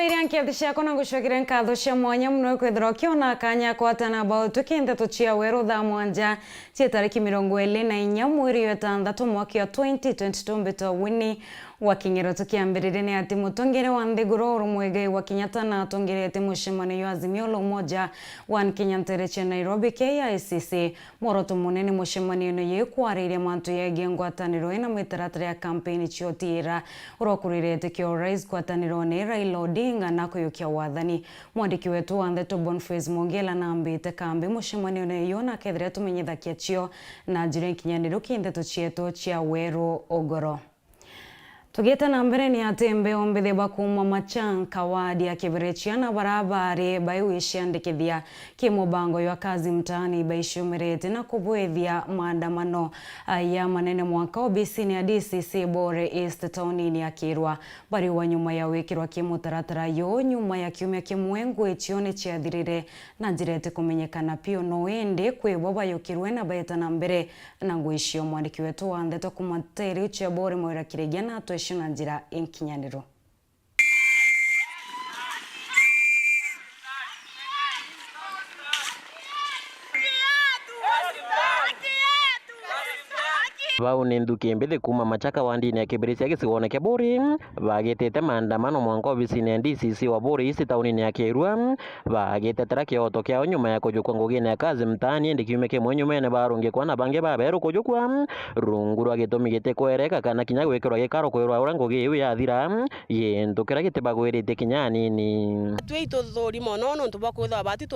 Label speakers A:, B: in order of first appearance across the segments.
A: Muthiria nkiathisha kona gucokire nkatho cia mwanya muno kwithira kiona kanya kwatana about Nteto cia Weru Thaa mwanja cia tariki 24 mweri wa gatandatu mwaka wa 2022 mbito WINNIE wakinyiro tukiambirire ni ati mutongere wa Nthiguru Urumwege wakinyata na atongerete mushimani wa Azimio la Umoja wa Nteto cia Nairobi KICC moroto munene mushimani no yekwariria mantu yege ngwataniro ina mitaratara ya campaign ciotira urokurirete kio rais kwataniro ni Raila Odinga na kuyukia wathani mwandiki wetu wa Nteto Boniface Mongela na ambite kambi mushimani no yona kethire tumenyithakia cio na njire kinyaniro Nteto cietu cia Weru Ogoro. Tugeta na mbere ni atembe ombethe bakuma machanka wadi ya kiberechiana barabara bayuishandikithia kimubango ya kazi mtaani baishumerete na kubwethia maandamano ya manene mwaka obisini ya DCC Bore East Townini ya Kirwa bari wa nyuma ya wikirwa kimutaratara yo nyuma ya kiumia kimwengu echione chiathirire na njirete kumenyekana pio no ende kwebwa bayukirwe na bayeta na mbere na ngwishio mwandiki wetu wa Nteto kumateri uche Bore mwira kiregia na shina njira enkinyaniro.
B: Vau ni nduki mbithe kuma machaka wandini ya kibirisi ya gicigoone kia Buri bagitete maandamano mwanka obisini ya DCC wa Buri East Townini ya Kirwa bagitetera kioto kiao nyuma ya kujukwa ngugine ya kazi mtaani endi kiume kimwe nyuma ene barungikwa na bange baberu kujukwa rungu rwa gitumi gite kwereka kana kinya gwikirwa gikaro kwirwa ura ngugi iu yathira yendukira gite bagwirite kinyani ni
C: twito thori mono no ntubwa kwitha bati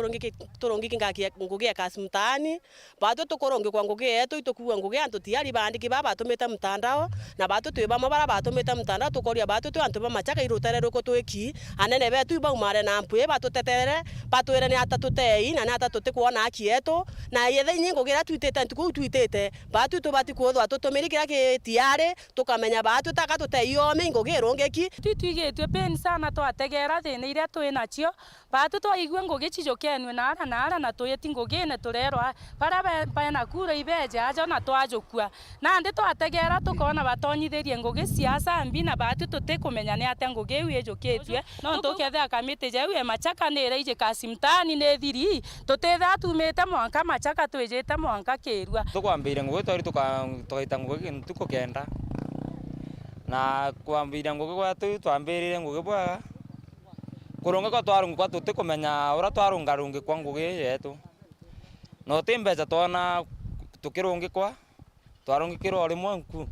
C: turungiki ngakia ngugi ya kazi mtaani batu tukurungikwa ngugi yetu itukuwa ngugi antu tiari bandiki baba tumeta mtandao na batu tweba mabara batu tumeta mtandao tukoria batu tu antu ba machaka irutere roko tweki anene betu ba umare na mpwe batu tetere batwere ni ata tutei na ata tutikuona akieto na yethe nyingo gira twitete ntuku twitete batu tu bati kuthwa tutumirikira ki tiare tukamenya batu taka tuteiyo mingo girongeki
D: twitwigetwe pen sana twategera thine iria twina cio batu twaigwe ngugi cijokenwe na tuyeti ngugine turerwa bara bana kura ibeje ajo na twajukua na ndi twategera tukona batonyithirie ngugi siasa mbi na batu tutikumenya ni ate ngugi iu ejuketwe no tukethea kamite je we machaka nire ije kasi mtaani ne thiri tutitha tumite mwanka machaka twijite mwanka Kirwa
E: tukwambire ngugi twari tukaita ngugi ntuko kenda na kwambire ngugi gwatu twambirire ngugi bwaga kurunga kwa twarunga kwa tutikumenya ura twarungarungi kwa ngugi yetu no timbeja twana tukirungi kwa twarungikirwo rimwe nku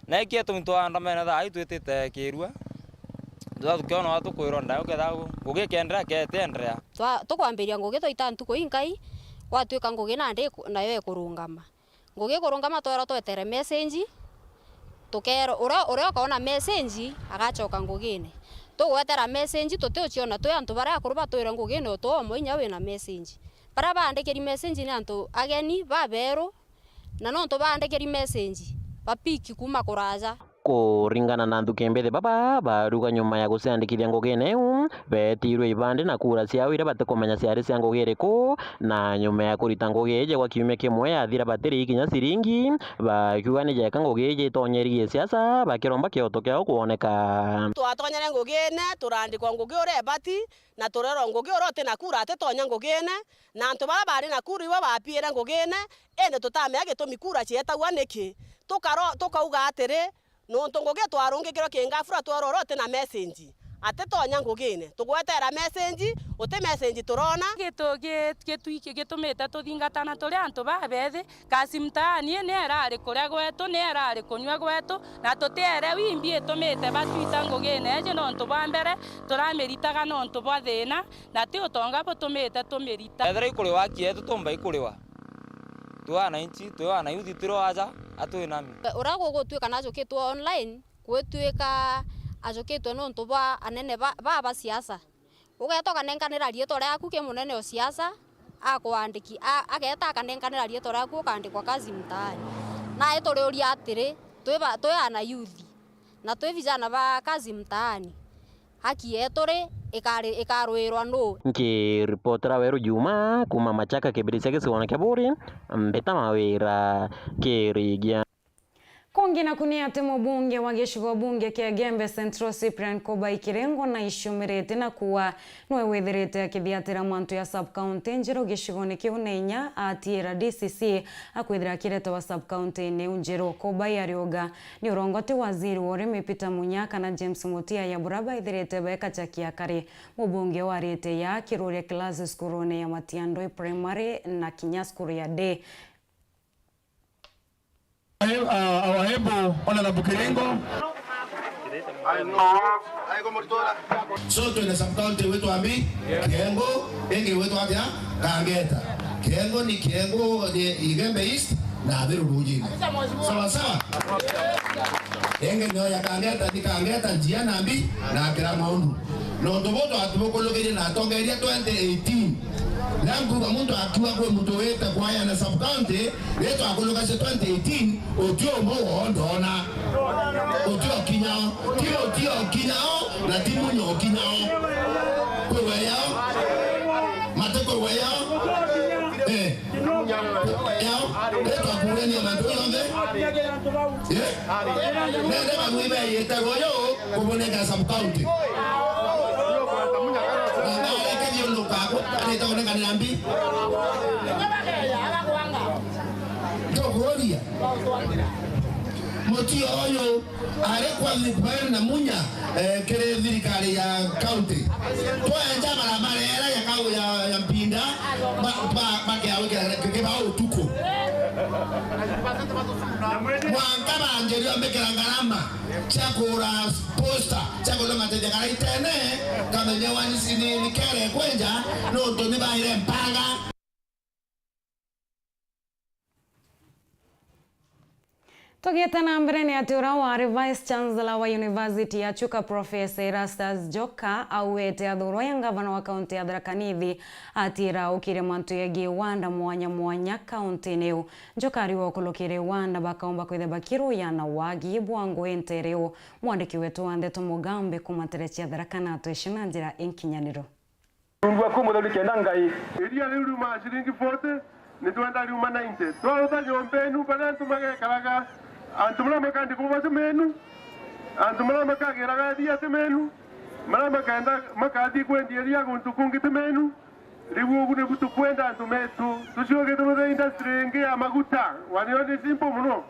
E: na ikie tumtwandamene thaa itwitite Kirwa tukiona watu kwirwo ndayo ketha ngugi kendera ketendera
F: tukwambiria ngugi twaita ntuko inkai gwatuika ngugi na ndi nayo ikurungama ngugi kurungama twera twetere message tukero ura kaona message agachoka ngugine tugwetera message tutiochiona twi antu bara akuruba twira ngugine oto moinya wina message bara bandikiri message ni antu ageni baberu na no to bandikiri message papiki kuma kuraja
B: kuringana na nduki mbethe baba baruga nyuma ya guciandikithia ngugine betirwe ibande na kura ciao ira batikumenya ciari cia ngugi iriku na nyuma ya kurita ngugi ije gwa kiumia kimwe yathira batiri ikinya ciringi bakiuga ni jeka ngugi ije itonyerie siasa bakiromba kioto kiao kuoneka
C: twatonyere ngugine turandikwa ngugi ure bati na turero ngugi urote na kura atetonya ngugine na antu bara bari na kura iwa bapiera ngugine ene tutamea gitumi kura cietagwa niki tukauga atiri no ntongoge twarungikirwo kingafura twarorote na message atetonya ngugine tugwetera message uti message turona
D: gitumite tuthingatana turi antu babethe kasi mtaani ni erari kuria gwetu ni erari kunywa gwetu na tutiere wimbi itumite batwita ngugine je no ntu ba mbere turamiritaga no ntu bwa thina na ti utonga butumite tumirita
E: ethera ikuri wakietu tumba ikuriwa tuana inchi tuana yuthi tiroaja atwinami
F: urago gutwika najo kitu online gwetwika ajoketwe no ntuba anene baba siasa ugetoka nenkanira rieto ryaku ke munene o siasa akwandiki ageta kanenkanira rieto ryaku kandikwa kazi mtaani na etoreuria atiri twiana youth na twi vijana ba kazi mtaani haki etore ikarwirwa no
B: nkiripotera Weru Juma kuma machaka kibirisi ya gicigoone kia Buri mbeta mawira kirigia
A: Onge na kunia temo bunge wa gĩcigo bunge kia Gembe Central Cyprian Koba ikirengo na ishumirete na kuwa nwe wethirete akithiatira mantu ya sub-county njiro gĩcigo-inĩ kĩu na inya atiira DCC akwithira kireta wa sub-county ni njiro. Koba yarioga ni urongote waziri wa urimi Peter Munyaka na James Mutia ya buraba ithirete beka chakia kare mubunge wa rete ya kiruria class skurone ya Matiandoi primary na Kinya skuru ya day.
G: Our able honorable Kirengo. So to the sub-county wetu ambi Kiengo, enge wetu apya Kangeta. Kiengo ni Kiengo ni Gembe East na Weru Rujini. Sawa sawa. Enge nyo ya Kangeta ni Kangeta njia nambi na Kiramondu. Nondo boto atuboko lokere na tongeria 2018. Langu kwa mtu akiwa kwa mtu weta kwa ya na sub-county wetu akoloka 2018 otio mbo ndona otio kinyao tio kinyao na timu nyo kinyao kwa yao mateko kwa yao yao wetu akuleni mandu yonde nende mamuibe yeta goyo kuboneka sub-county Anita kone kaniambi. Togoria. Mutio oyo are qualified na munya kere thirikari ya county. Twaenja barabara ya kau ya mpinda ba ke awe ke ba utuko. Mwanga banjeri ambekera ngarama chakura posta chakolo mateja kaitene kama nyawani sini nikere kwenja no to ni baire mpanga.
A: Togeta na mbere ni atiura wa Vice Chancellor wa University ya Chuka Professor Erastus Joka awete athurwo ya gavana wa kaunti ya Tharaka Nithi atira ukire mantu yegi wanda mwanya kaunti neu. Joka ariwo kulukire wanda bakaomba kwitheba kiru ya na wagi bwangu entereo mwandiki wetu wa Nteto Mugambe kumaterechia Tharaka na tweshina njira enkinyaniro.
H: Ndwa kumudhali kendangai iria riru ma shilingi 40 ni twenda riuma 90 twauta nyombenu bana tumage karaga antumula makandi kuva semenu antumula makagira gadia semenu mara makanda makadi kwendia kuntukungi semenu ribu ne butu kwenda antumetu tushoge tume industry nge ya maguta wanione simple muno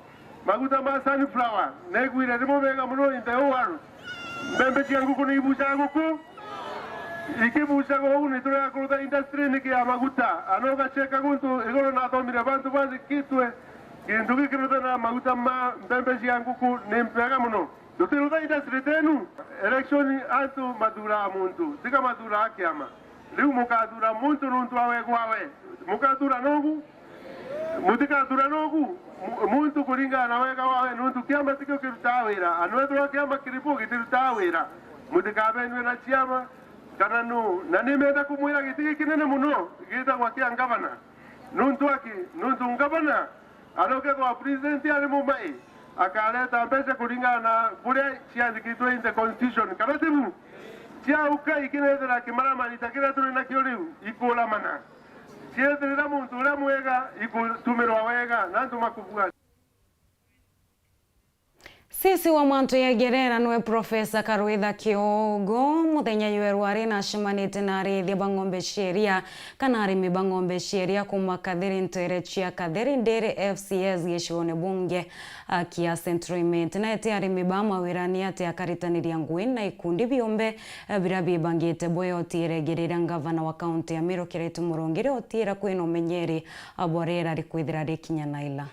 H: maguta ma sunflower negwire rimo mega muno in the whole mbembe changu kuni ibusha nguku ikibusha go ni tura kuruta industry nge ya maguta anoga cheka kuntu igoro na tomire bantu banzi kitwe Kinduki kiruta na maguta ma mbembe yangu ku nempega muno. Dutiruta industry tenu election antu madura muntu. Tika madura akiama. Liu mukadura muntu nuntu awe kwawe. Mukadura nogu. Mutika dura nogu. Muntu kuringa na wega wawe nuntu kiama tiko kirutawera. Anwetro kiama kiripo kirutawera. Mutika benwe na chiama kana nu nanimeda kumwira gitiki kinene muno. Gita kwa kia ngavana. Nuntu ngavana aloke kwa president ya Mumbai akaleta pesa kulingana na kule chiandikitwe in the constitution kabatibu chia ukai kinetera kimarama nitakira tuna kioliu ikola mana chietera muntu ula mwega ikutumirwa wega nantu makubuga.
A: Sisi wa mantu ya gerera nwe Profesa Karwitha Kiogo muthenya Weru ari na shimanite na arithia bangombe sheria kana arimi bangombe sheria kuma kathiri nterechia kathiri ndere FCS gĩcigo-inĩ bunge kia Central na ete arimi ba mawirani ate akaritaniria ngui na ikundi biombe birabi bangite boyo otire gerera gavana wa kaunti ya Meru Kiretu Murongire otira kwino menyeri aborera rikwithira rikinya naila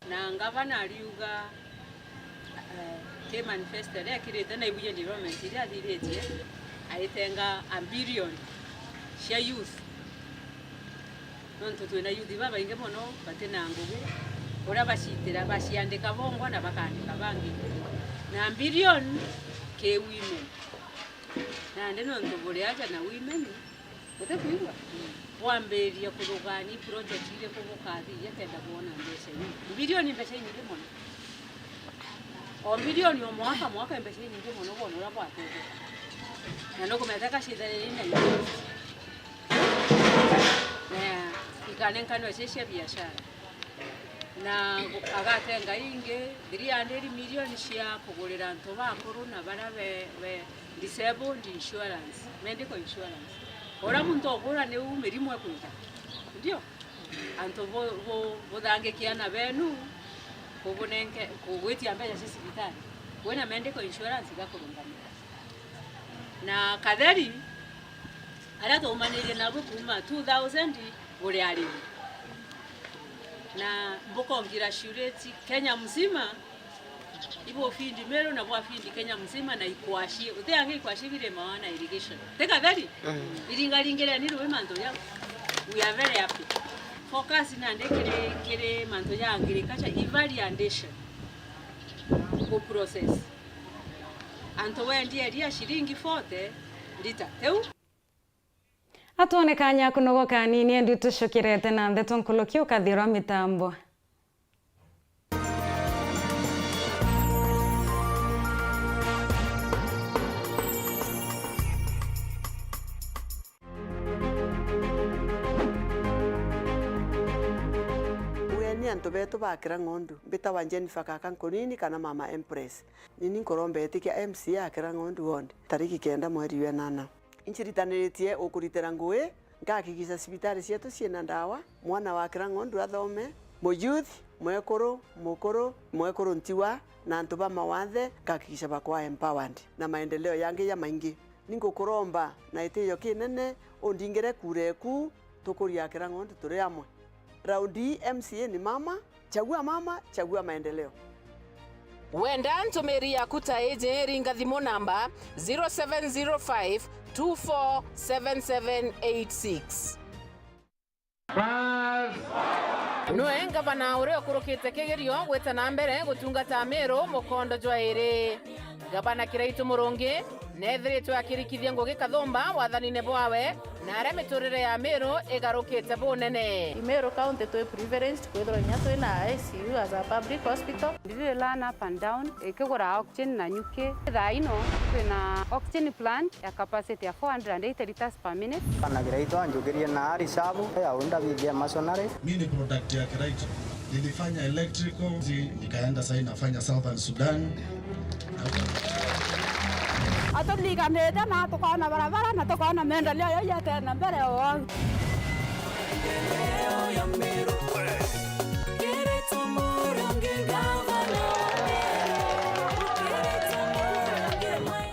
I: na gavana aliuga ke manifesto ya kirete na ibuye development ile athirete aitenga a billion cia youth nonto twina youth baba inge mono batena ngugi ora bashitira bashiandika bongo na bakandika bangi na billion ke women na ndeno ndo bole aja na women utakuiwa wamberia kurugani project ile kubukathi yatenda kuona mbese billion mbese nyingi mono o milioni o mwaka mbese nyingi muno bono la bwate na no kumetaka shidare ina na ikane nkano sheshe biashara na agatenga inge 300 million cia kugurira antu bakuru na bara be disabled insurance, medical insurance. Ora muntu ogura ni umirimu ekuita. Ndio. Antu bo dangekiana benu kubunenke kugwitia mbeca cia cibitari. Wena medical insurance igakurungamira. Na kadhari ara tumanire nabo kuma 2000 buri arimi. Na mbokongira shureti Kenya mzima ibo findi mero na bwa findi Kenya mzima na ikwashi uteange ikwashi bile maana irrigation teka dhali iringalingera nilo we manto ya we are very happy focus na ndekere kire manto ya agriculture evaluation ku process anto we ndiye dia shilingi 40 lita teu
A: Atuonekanya kunogoka nini ndio tushokirete na Nteto nkulukio kathirwa mitambo.
J: Ni antu betu bakira ngondu bita wanjeni fakaka nkonini kana mama Empress nini nkorombe etikia MC akira ngondu wonde tariki 9 mweri wa 8 inchiritaniritie ukuritera ngui ngakikisa sibitari cietu ciena ndawa mwana wakira ngondu athome mo youth mwekuru ntiwa na antu ba mawathe ngakikisa bakwa empowered na maendeleo yange ya maingi ningukuromba na itiyo kinene undingire kureku tukuria akira ngondu turi amwe. Raundi MCA ni mama, chagua maendeleo.
K: Wenda ntumiri yaku ta eje ringa thimu namba 0705 247786. Noe gavana uria kurukite kigerio gweta na mbere gutungata Meru mukondo jwairi. Gavana Kiraitu Murungi nethiritwe akirikithia Ngugi Kathumba wathanine bwawe na aria miturire ya Meru igarukite bunene.
L: Meru County to privileged kwithira nya twina ICU as a public hospital.
M: Ndire learn up and down ikigura oxygen na nyuki. Thaino twina oxygen plant ya capacity ya 480 liters per minute.
N: Kana Kiraitu anjukirie na risabu ya unda bigia masonary.
G: Mimi ni product ya Kiraitu. Nilifanya electrical, nikaenda sasa nafanya Southern Sudan.
O: Atolikanete na tukaona barabara na tukaona maendeleo yote na mbele wao.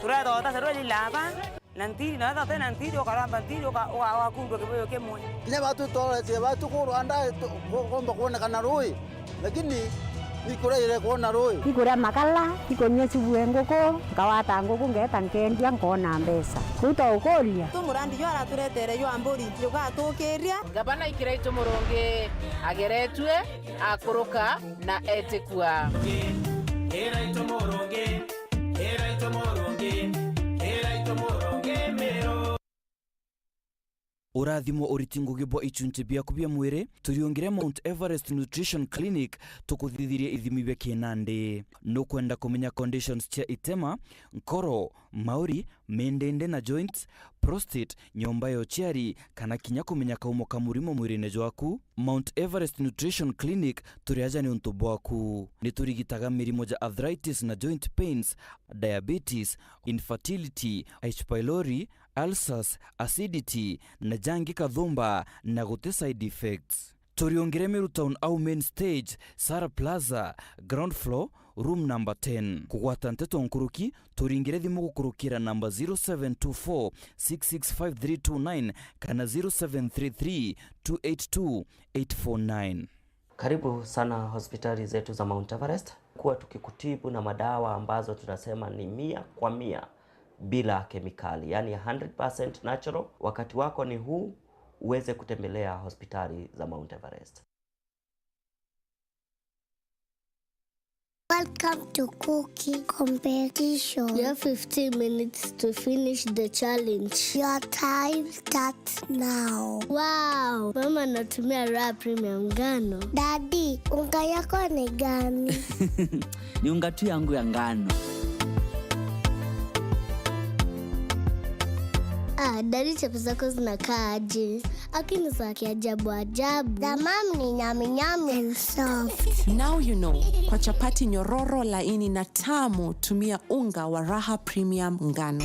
P: Turado tasaroli lava nantiri na tata nantiri okaramba nantiri okakundu kiboyo kemwe.
N: Kile watu tole watu kuranda komba kuona kana roi lakini nikura ile kuona roi
O: ikura makala ikonya chibuengoko ngawata ngoko ngeta nkendia ngona mbesa kuta ukoria tumurandi yo araturetere yo amburi yoga tukiria.
K: Gavana Kiraitu Murungi ageretwe akuruka na etikua.
Q: Kiraitu Murungi Meru.
R: Urathimo uriti Ngugi bo ichunche biaku bia mwire turiongire Mount Everest Nutrition Clinic tukuthithirie ithimi bia kinande no kwenda kumenya conditions cia itema nkoro mauri mendende na joints prostate nyomba yo chiari kana kinya kumenya kaumo kamurimo mwirine jwaku. Mount Everest Nutrition Clinic turiaja ni untu bwaku ni turigitaga mirimo ja arthritis na joint pains, diabetes, infertility, H pylori, ulcers, acidity na jangi kathumba na gute side effects. Turiongere Meru Town au main stage, Sara Plaza, ground floor, room number 10. Kugwata Nteto nkuruki turingire thimu gukurukira namba 0724 665329 kana 0733 282 849.
S: Karibu sana hospitali zetu za Mount Everest, kuwa tukikutibu na madawa ambazo tunasema ni 100% bila kemikali, yani 100% natural. Wakati wako ni huu uweze kutembelea hospitali za Mount Everest.
T: Welcome to cooking competition. You have 15 minutes to finish the challenge. Your time starts now. Wow, mama natumia raw premium ngano. Daddy, unga yako ni gani?
U: Ni unga tu yangu ya ngano.
T: Dadi chapo zako zinakaa aje? Akini za kiajabu ajabu. The mom ni nyami nyami and soft.
C: Now you know. Kwa chapati nyororo laini na tamu, tumia unga wa Raha Premium ngano.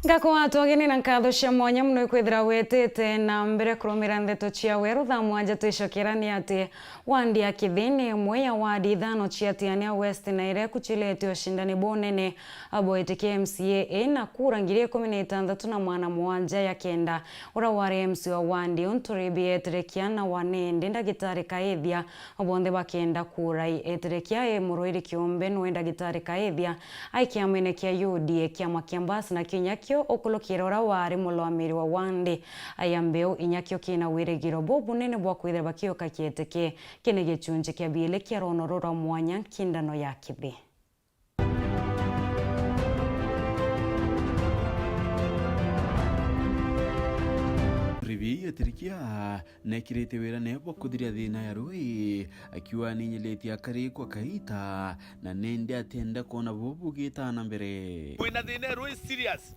A: Ngako watu wageni na nkatho cia mwanya muno ikwithira wetete na mbere kurumira Nteto cia Weru Thaa mwanja twicokirani ati wandi ya kithini imwe ya wadi ithano cia Tiania West na ire kuchilete ushindani bonene aboitikia MCA na kura ngiri 16 na mwana mwanja ya kenda ura wari MC wa wandi Unturibi eterekia na wanende ndagitari kaethia obonde bakenda kura eterekia muroiri kiombe no ndagitari kaethia aikiamene kia UDA kiama kiambasi na kinyakio okulokira ura wari mulwamiri wa wandi ayambeo inyakio kina wiregiro bobu nene bwa kwithira bakio kakieteke kene gicunje kia biele kia ronorora mwanya kindano ya kithi.
V: Rivi atirikia na kirete wera nebo kudhiria thina ya rui akiwa ninyeletia kari kwa kaita na nende atenda kona bobu gita na mbere.
W: Kwina thina rui serious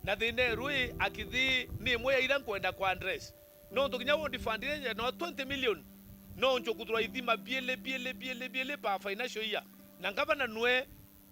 W: na thina rui akithi ni moya ira kwenda kwa address no ndokinya wondi fundire no 20 million no njo kuthura ithima biele pa financial year na ngavana nwe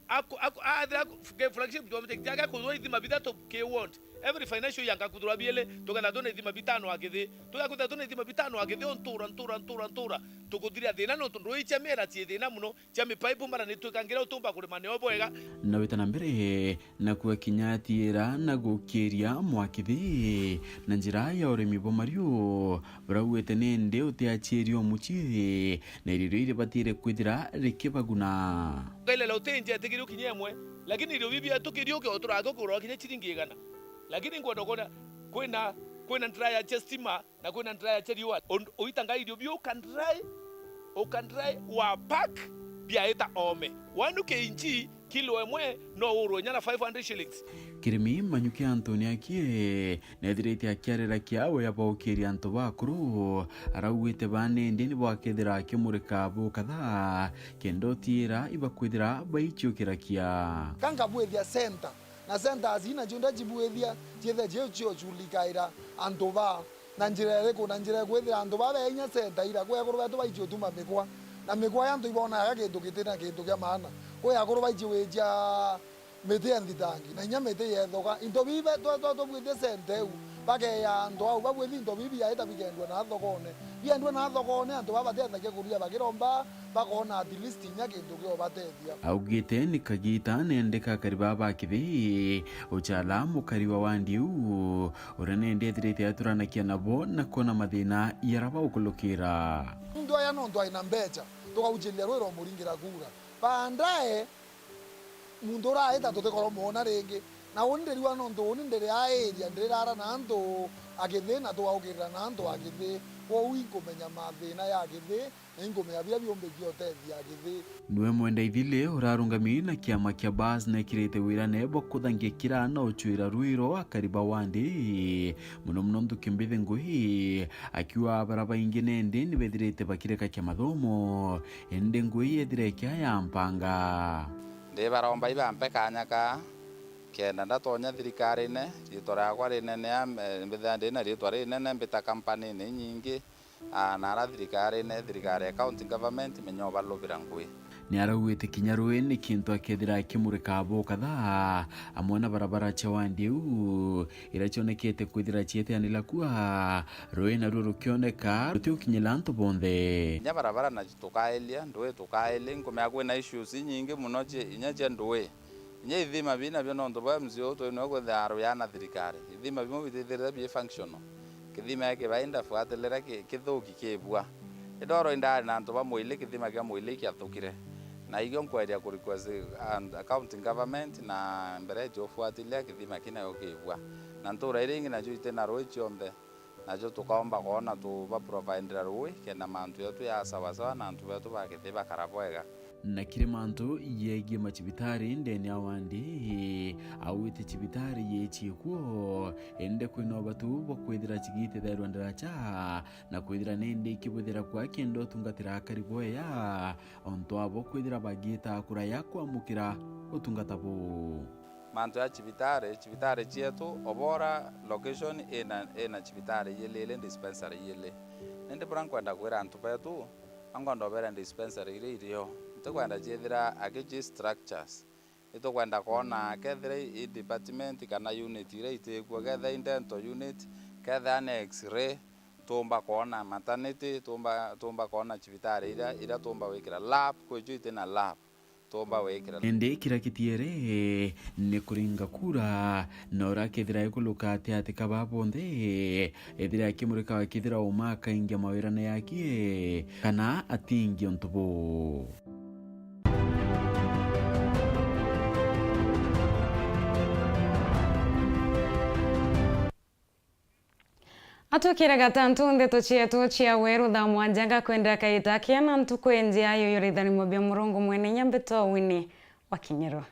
W: athira flagship government jaga kuthura ithima bitatu ke want every financial year ngakuthura biele tugana tone ithima bitano akithi tugakuthura tone ithima bitano akithi ontura tukuthiria thina no tundu icha mera tie thina muno cha mipipe mara ni tukangira utumba kuri maneo bwega
V: na wetana mbere na kuwa kinyatira na gukiria mwakithi na njira ya urimi bo mario brawete nende utiachirio muchi na irire batire kwithira rikibaguna
W: gaile la utenje ategirio kinyemwe lakini irio bibia tukirio ke oturago kuro kinya chiringi igana lakini ngwendokona kwena ndra ya chestima na kwena ndra ya cheriwa uitanga irio bio can dry wa pack bia eta ome wanu ke inchi kilo emwe no uro nyana 500 shillings
V: kirimi manyuki Antonia kie nedirete akiarera kiawe yabaukiri anto bakuru arawite bane ndeni bwakethira kimurika bo kadha kendo tira ibakwithira baichukira kia
N: kanga bwethia center na center azina jonda jibwethia jethe jecho chulikaira anto ba na njira reko na njira kwethira anto ba benya center ira kwa korwa to baicho tuma mekwa na mekwa yanto ibona yakindu kitena kindu kya maana kwa yakoro baicho weja mete anditangi na nyamete yethoka into bibe to bwethia center bage ya ndo au babwethi into bibi ya eta bigendwa na thokone biendwa na thokone anto baba tetha ke kuria bagiromba bakona at least nyakindu kyo batethia
V: augite ni kagita nendeka kariba bakithi uchala mukariwa wandiu urane ndethirite aturana kia nabo na kona mathina yaraba ukulukira
N: ndo ya ndo ina mbecha tukaujilia rwero muringira kura bandae mundora eta tutekoro mona renge na onderi wa ndo onderi aeria ndirara na ndo agethe na tuaukira na ndo agethe wo winkomenya mathina ya agethe na ingomenya bia biombe biotethia agethe
V: niwe mwenda ithile urarungamiri na kiama kia bas na kirete wira nebo kuthangia kirana uchuira ruiro akariba wandi muno ntukimbithi nguhi akiwa baraba ingine ndi nibethirite bakireka kia mathomo ende nguhi ethirekia ya mpanga
X: ndi baromba ibampe kanyaka kenda ndatonya thirikari-ine rito riakwa rinene mbithandi na rito rinene mbita kampani ni nyingi na ara thirikari ya county government menyoba lobira ngui
V: ni arauite kinya rui ni kintu akethira kimurika bo kadha amwe na barabara cha wandiu irachonekete kwithira chieteanila kuwa rui na ruru kioneka ruti ukinyila antu bonthe
X: nya barabara na tukaelia ndui tukaelia ngomea kwina issues nyingi muno inya je ndui nye ithima bina byo nondo ba mzio to no go tharo ya na thirikari ithima bimo bitithira bi functional kithima yake bainda fuatelera kithuki kibua idoro indari na antu ba mwile kithima kya mwile kya thukire na igyo nkweria ku request accounting government na mbere jo fuatilia kithima kina yo kibua na ntura iringi na jo itena roi chombe na jo tukaomba kona tu ba provide roi kena mantu yetu ya sawa sawa na antu yetu ba kithiba karabwega
V: na kire mantu yegi machibitari ndeni awandi awite chibitari yechikuo ende kwino batu bokwithira chigite tha Rwanda cha na kwithira nende kibuthira kwa kendo tungatira kariboya onto abo kwithira bagita kura yakwa mukira utungata bu
X: mantu ya chibitari chietu obora location ena chibitari yele dispensary yele nende brankwenda kwira antu betu angondo bera dispensary ile iriyo tukwenda jethira agiji structures itukwenda kuona kethira i department kana unit ile itekwa ketha Nteto unit ketha na x-ray tumba kuona maternity tumba kuona chibitari ira tumba wekira lab kwejo itena lab tumba wekira
V: ende kira kitiere ne kuringa kura nora kethira ikuluka ati kababonde ethira kimurika wakithira umaka ingia mawira na yakie kana atingi ontubo
A: Atukira gatantu Nteto chietu chia Weru Thaa mwanja kwenda kaitakia na ntukwenjia yoyorithani mobia Murungu mwene Nyambito Winnie wakinyirwa.